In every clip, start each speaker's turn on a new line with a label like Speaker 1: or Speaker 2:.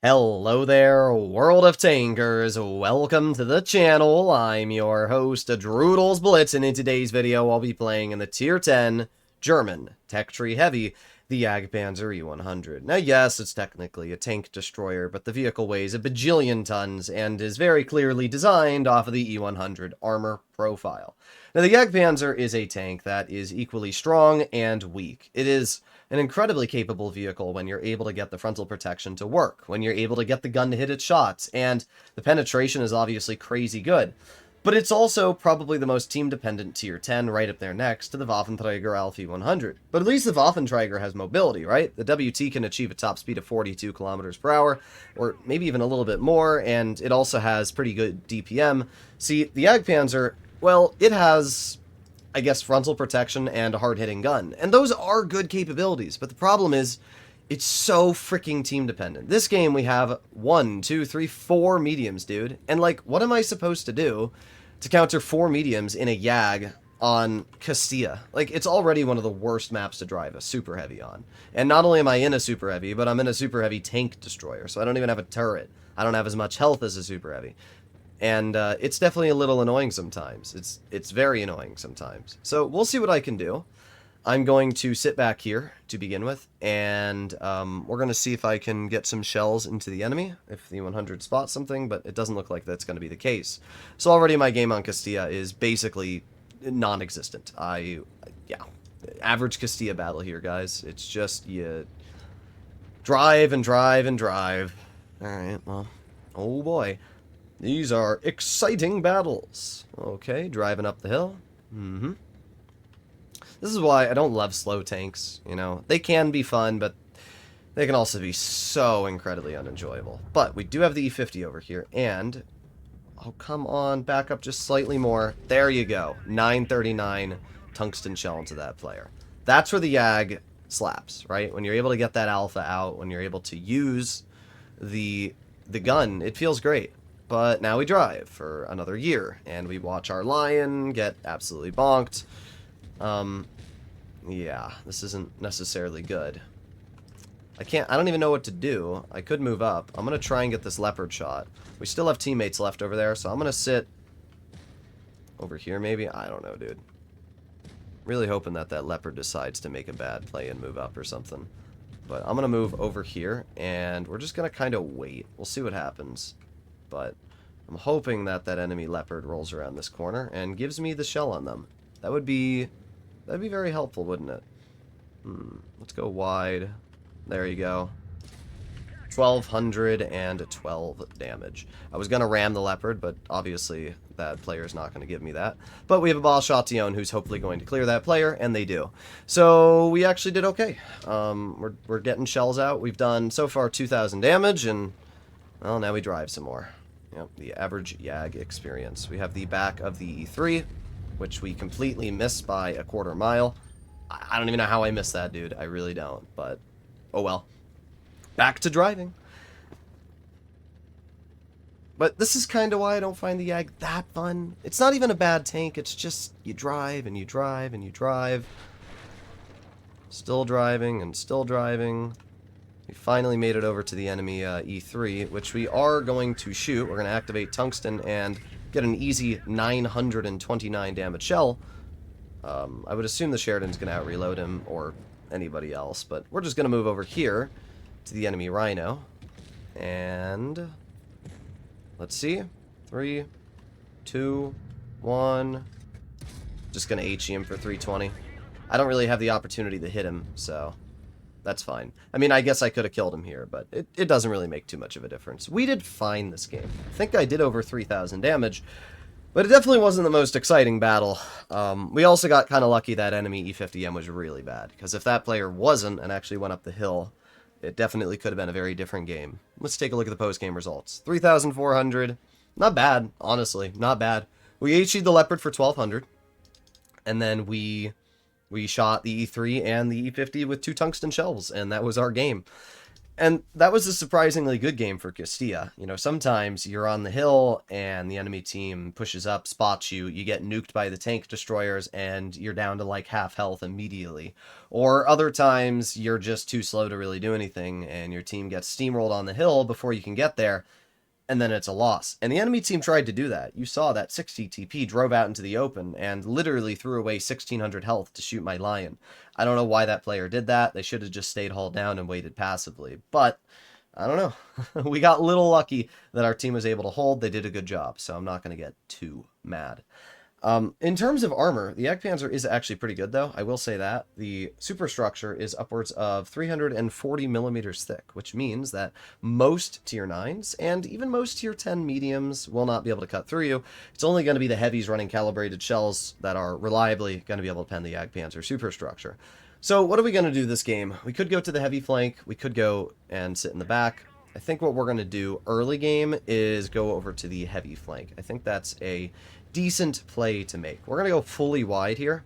Speaker 1: Hello there, world of tankers. Welcome to the channel. I'm your host, Droodles Blitz, and in today's video, I'll be playing in the Tier 10 German Tech Tree Heavy, the Jagdpanzer E100. Now, yes, it's technically a tank destroyer, but the vehicle weighs a bajillion tons and is very clearly designed off of the E100 armor profile. Now, the Jagdpanzer is a tank that is equally strong and weak. It is an incredibly capable vehicle when you're able to get the frontal protection to work, when you're able to get the gun to hit its shots, and the penetration is obviously crazy good. But it's also probably the most team-dependent Tier 10, right up there next to the Waffenträger Alpha 100. But at least the Waffenträger has mobility, right? The WT can achieve a top speed of 42 kilometers per hour, or maybe even a little bit more, and it also has pretty good DPM. See, the Jagdpanzer, well, it has, I guess, frontal protection and a hard-hitting gun. And those are good capabilities, but the problem is, it's so freaking team-dependent. This game, we have 1, 2, 3, 4 mediums, dude. And, like, what am I supposed to do to counter 4 mediums in a Jag on Castilla? Like, it's already one of the worst maps to drive a Super Heavy on. And not only am I in a Super Heavy, but I'm in a Super Heavy tank destroyer, so I don't even have a turret. I don't have as much health as a Super Heavy. And it's definitely a little annoying sometimes. It's very annoying sometimes. So we'll see what I can do. I'm going to sit back here to begin with, and we're going to see if I can get some shells into the enemy, if the 100 spots something, but it doesn't look like that's going to be the case. So already my game on Castilla is basically non-existent. Yeah, average Castilla battle here, guys. It's just, you drive and drive and drive. Alright, well, oh boy. These are exciting battles. Okay, driving up the hill. This is why I don't love slow tanks, you know. They can be fun, but they can also be so incredibly unenjoyable. But we do have the E50 over here, and oh, come on, back up just slightly more. There you go. 939 tungsten shell into that player. That's where the Jag slaps, right? When you're able to get that alpha out, when you're able to use the gun, it feels great. But now we drive for another year, and we watch our Lion get absolutely bonked. Yeah, this isn't necessarily good. I don't even know what to do. I could move up. I'm gonna try and get this leopard shot. We still have teammates left over there, so I'm gonna sit over here maybe? I don't know, dude. Really hoping that leopard decides to make a bad play and move up or something. But I'm gonna move over here, and we're just gonna kind of wait. We'll see what happens. But I'm hoping that enemy leopard rolls around this corner and gives me the shell on them. That'd be very helpful, wouldn't it? Let's go wide. There you go. 1,212 damage. I was going to ram the leopard, but obviously that player's not going to give me that. But we have a Ballstation who's hopefully going to clear that player, and they do. So we actually did okay. We're getting shells out. We've done, so far, 2,000 damage, and, well, now we drive some more. Yep, the average Jag experience. We have the back of the E3, which we completely missed by a quarter mile. I don't even know how I missed that, dude. I really don't, but oh well. Back to driving. But this is kind of why I don't find the Jag that fun. It's not even a bad tank. It's just you drive and you drive and you drive. Still driving and still driving. We finally made it over to the enemy E3, which we are going to shoot. We're going to activate tungsten and get an easy 929 damage shell. I would assume the Sheridan's going to out-reload him, or anybody else, but we're just going to move over here to the enemy Rhino. And let's see. 3, 2, 1. Just going to HE him for 320. I don't really have the opportunity to hit him, so that's fine. I mean, I guess I could have killed him here, but it doesn't really make too much of a difference. We did fine this game. I think I did over 3,000 damage, but it definitely wasn't the most exciting battle. We also got kind of lucky that enemy E50M was really bad, because if that player wasn't and actually went up the hill, it definitely could have been a very different game. Let's take a look at the post-game results. 3,400. Not bad, honestly. Not bad. We HE'd the Leopard for 1,200, and then we shot the E3 and the E50 with 2 tungsten shells, and that was our game. And that was a surprisingly good game for Castilla. You know, sometimes you're on the hill and the enemy team pushes up, spots you, you get nuked by the tank destroyers, and you're down to like half health immediately. Or other times you're just too slow to really do anything, and your team gets steamrolled on the hill before you can get there, and then it's a loss. And the enemy team tried to do that. You saw that 60 TP drove out into the open and literally threw away 1600 health to shoot my lion. I don't know why that player did that. They should have just stayed hull down and waited passively. But I don't know. We got a little lucky that our team was able to hold. They did a good job, so I'm not going to get too mad. In terms of armor, the Jagdpanzer is actually pretty good, though. I will say that. The superstructure is upwards of 340 millimeters thick, which means that most tier 9s and even most tier 10 mediums will not be able to cut through you. It's only going to be the heavies running calibrated shells that are reliably going to be able to pen the Jagdpanzer superstructure. So what are we going to do this game? We could go to the heavy flank. We could go and sit in the back. I think what we're going to do early game is go over to the heavy flank. I think that's a decent play to make. We're going to go fully wide here.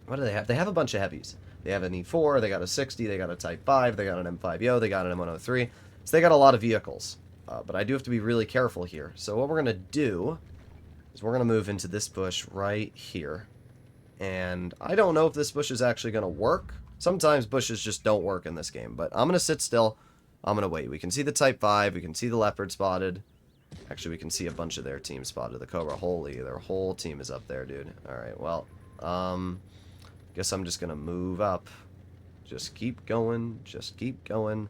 Speaker 1: What do they have? They have a bunch of heavies. They have an E4, they got a 60, they got a Type 5, they got an M5Yo, they got an M103. So they got a lot of vehicles. But I do have to be really careful here. So what we're going to do is we're going to move into this bush right here. And I don't know if this bush is actually going to work. Sometimes bushes just don't work in this game. But I'm going to sit still. I'm going to wait. We can see the Type 5. We can see the Leopard spotted. Actually, we can see a bunch of their team spotted. The Cobra, holy, their whole team is up there, dude. Alright, well, guess I'm just gonna move up. Just keep going, just keep going.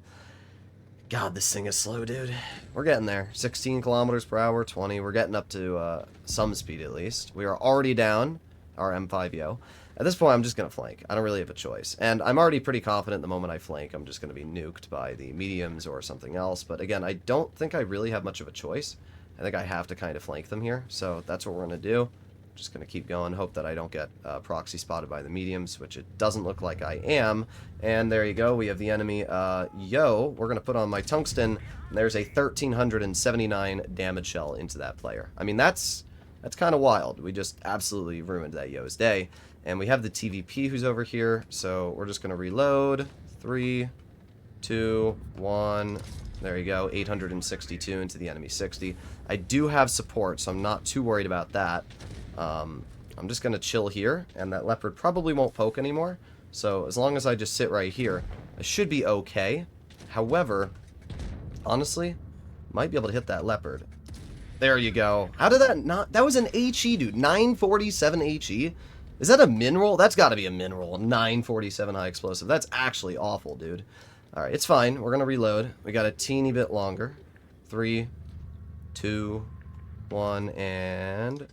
Speaker 1: God, this thing is slow, dude. We're getting there. 16 kilometers per hour, 20. We're getting up to some speed, at least. We are already down our M5Yo. At this point, I'm just going to flank. I don't really have a choice. And I'm already pretty confident the moment I flank, I'm just going to be nuked by the mediums or something else. But again, I don't think I really have much of a choice. I think I have to kind of flank them here. So that's what we're going to do. Just going to keep going. Hope that I don't get proxy spotted by the mediums, which it doesn't look like I am. And there you go. We have the enemy. Yo, we're going to put on my tungsten. And there's a 1379 damage shell into that player. I mean, that's kind of wild. We just absolutely ruined that Yo's day. And we have the TVP who's over here, so we're just going to reload. 3, 2, 1. There you go, 862 into the enemy 60. I do have support, so I'm not too worried about that. I'm just going to chill here, and that Leopard probably won't poke anymore. So as long as I just sit right here, I should be okay. However, honestly, might be able to hit that Leopard. There you go. How did that not... That was an HE, dude. 947 HE. Is that a mineral? That's got to be a mineral. 947 high explosive. That's actually awful, dude. Alright, it's fine. We're going to reload. We got a teeny bit longer. 3, 2, 1, and...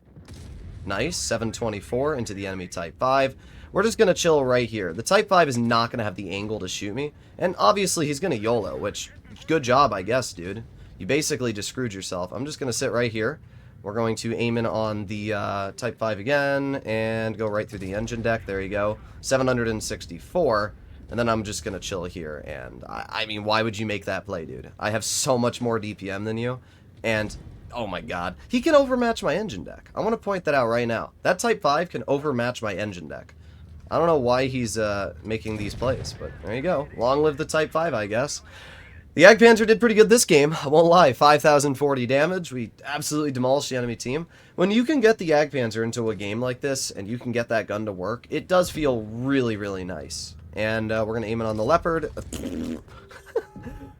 Speaker 1: Nice. 724 into the enemy Type 5. We're just going to chill right here. The Type 5 is not going to have the angle to shoot me. And obviously he's going to YOLO, which... Good job, I guess, dude. You basically just screwed yourself. I'm just going to sit right here. We're going to aim in on the Type 5 again and go right through the engine deck. There you go. 764. And then I'm just going to chill here. And, I mean, why would you make that play, dude? I have so much more DPM than you. And, oh my god. He can overmatch my engine deck. I want to point that out right now. That Type 5 can overmatch my engine deck. I don't know why he's making these plays, but there you go. Long live the Type 5, I guess. The Jagdpanzer did pretty good this game, I won't lie. 5,040 damage, we absolutely demolished the enemy team. When you can get the Jagdpanzer into a game like this, and you can get that gun to work, it does feel really, really nice. And we're going to aim it on the Leopard.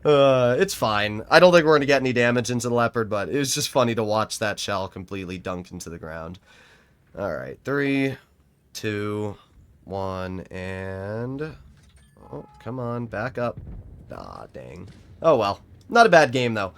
Speaker 1: It's fine. I don't think we're going to get any damage into the Leopard, but it was just funny to watch that shell completely dunk into the ground. Alright, 3, 2, 1, and... Oh, come on, back up. Ah, dang. Oh well. Not a bad game, though.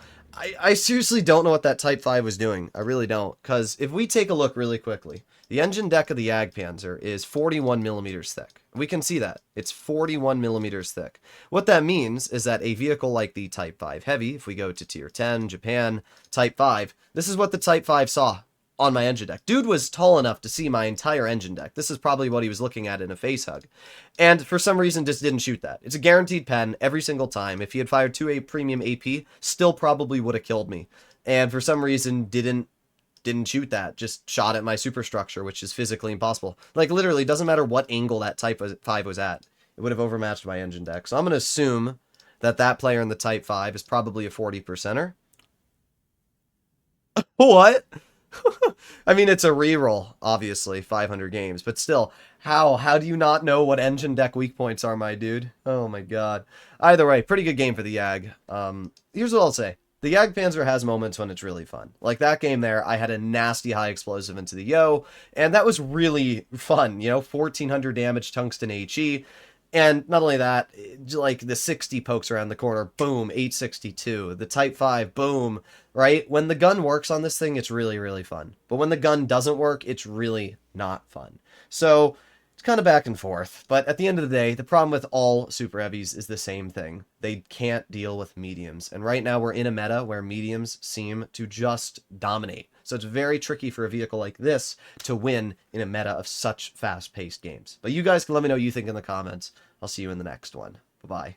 Speaker 1: I seriously don't know what that Type 5 was doing. I really don't. Because if we take a look really quickly, the engine deck of the Jagdpanzer is 41 millimeters thick. We can see that. It's 41 millimeters thick. What that means is that a vehicle like the Type 5 Heavy, if we go to Tier 10, Japan, Type 5, this is what the Type 5 saw on my engine deck. Dude was tall enough to see my entire engine deck. This is probably what he was looking at in a face hug. And for some reason, just didn't shoot that. It's a guaranteed pen every single time. If he had fired 2 premium AP, still probably would have killed me. And for some reason, didn't shoot that. Just shot at my superstructure, which is physically impossible. Like, literally, it doesn't matter what angle that Type 5 was at. It would have overmatched my engine deck. So I'm going to assume that that player in the Type 5 is probably a 40%er? What? I mean, it's a reroll, obviously, 500 games, but still, how? How do you not know what engine deck weak points are, my dude? Oh my god. Either way, pretty good game for the Yag. Here's what I'll say. The Yag Panzer has moments when it's really fun. Like that game there, I had a nasty high explosive into the Yo, and that was really fun, you know, 1400 damage tungsten HE. And not only that, like the 60 pokes around the corner, boom, 862. The Type 5, boom, right? When the gun works on this thing, it's really, really fun. But when the gun doesn't work, it's really not fun. So it's kind of back and forth. But at the end of the day, the problem with all super heavies is the same thing. They can't deal with mediums. And right now we're in a meta where mediums seem to just dominate. So it's very tricky for a vehicle like this to win in a meta of such fast-paced games. But you guys can let me know what you think in the comments. I'll see you in the next one. Bye-bye.